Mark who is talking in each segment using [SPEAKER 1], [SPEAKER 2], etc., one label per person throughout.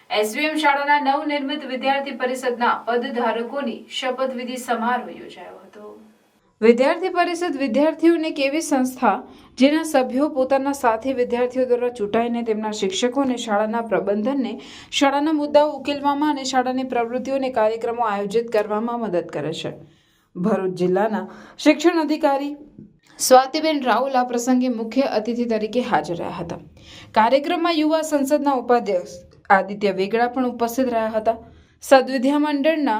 [SPEAKER 1] SVM શાળાના નવનિર્મિત વિદ્યાર્થી પરિષદના પદધારકોની શપથવિધિ સમારોહ યોજાયો હતો. વિદ્યાર્થી પરિષદ વિદ્યાર્થીઓની એક એવી સંસ્થા જેના સભ્યો પોતાના સાથી વિદ્યાર્થીઓ દ્વારા ચૂંટાઈને તેમના શિક્ષકો અને શાળાના પ્રબંધનને શાળાના મુદ્દાઓ ઉકેલવામાં અને શાળાની પ્રવૃત્તિઓ અને કાર્યક્રમો આયોજિત કરવામાં મદદ કરે છે. ભરૂચ જિલ્લાના શિક્ષણ અધિકારી સ્વાતિબેન રાઉલ આ પ્રસંગે મુખ્ય અતિથિ તરીકે હાજર રહ્યા હતા. કાર્યક્રમમાં યુવા સંસદના ઉપાધ્યક્ષ આદિત્ય વેગડા પણ ઉપસ્થિત રહ્યા હતા. સદવિદ્યા મંડળના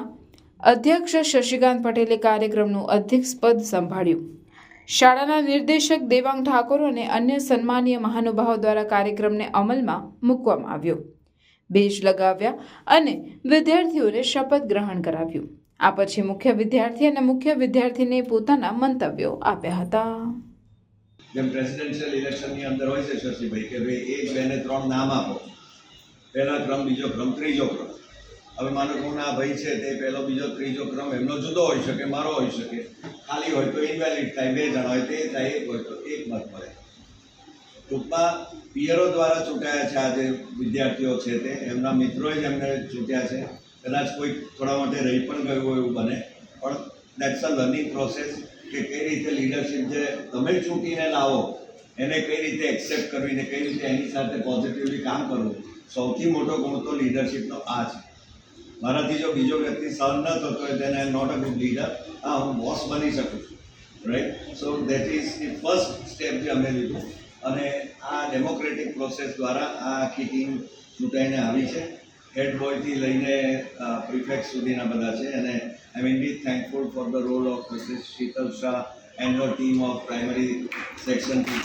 [SPEAKER 1] અધ્યક્ષ શશિકાંત પટેલે કાર્યક્રમનું અધ્યક્ષપદ સંભાળ્યું. શાળાના નિર્દેશક દેવાંગ ઠાકોર અને અન્ય સન્માનીય મહાનુભાવો દ્વારા કાર્યક્રમને અમલમાં મૂકવામાં આવ્યો. બેઝ લગાવ્યા અને વિદ્યાર્થીઓને શપથ ગ્રહણ કરાવ્યું. આ પછી મુખ્ય વિદ્યાર્થી અને મુખ્ય વિદ્યાર્થીને પોતાના મંતવ્યો આપ્યા હતા.
[SPEAKER 2] જેમ પ્રેસિડેન્શિયલ ઇલેક્શનની અંદર હોય છે શશીભાઈ કે ભાઈ 1, 2 ને 3 નામ આપો, પહેલા ક્રમ, બીજો ક્રમ, ત્રીજો ક્રમ. હવે માનો કે આ ભાઈ છે તે પહેલો, બીજો, ત્રીજો ક્રમ એમનો જુદો હોઈ શકે, મારો હોઈ શકે. ખાલી હોય તો ઇનવેલિડ થાય, 2 જણા હોય તે થાય, 1 હોય તો 1 મત મળે. ટૂંકમાં પિયરો દ્વારા ચૂંટાયા છે આ જે વિદ્યાર્થીઓ છે તે, એમના મિત્રોએ જ એમને ચૂંટ્યા છે. કદાચ કોઈ થોડા માટે રહી પણ ગયું હોય એવું બને, પણ દેટ્સ અ લર્નિંગ પ્રોસેસ કે કઈ રીતે લીડરશિપ જે તમે ચૂંટીને લાવો એને કઈ રીતે એક્સેપ્ટ કરવી ને કઈ રીતે એની સાથે પોઝિટિવલી કામ કરવું. સૌથી મોટો ગુણ તો લીડરશિપનો આ છે. મારાથી જો બીજો વ્યક્તિ સહન ન થતો હોય then I am not a good leader. હું બોસ બની શકું છું, right. So that is the first step જે અમે લીધું અને આ ડેમોક્રેટિક પ્રોસેસ દ્વારા આ આખી ટીમ ચૂંટાઈને આવી છે. હેડ બોયથી લઈને પ્રિફેક્ટ સુધીના બધા છે અને I am indeed thankful for the role of Mrs Shital Shah and her team of primary section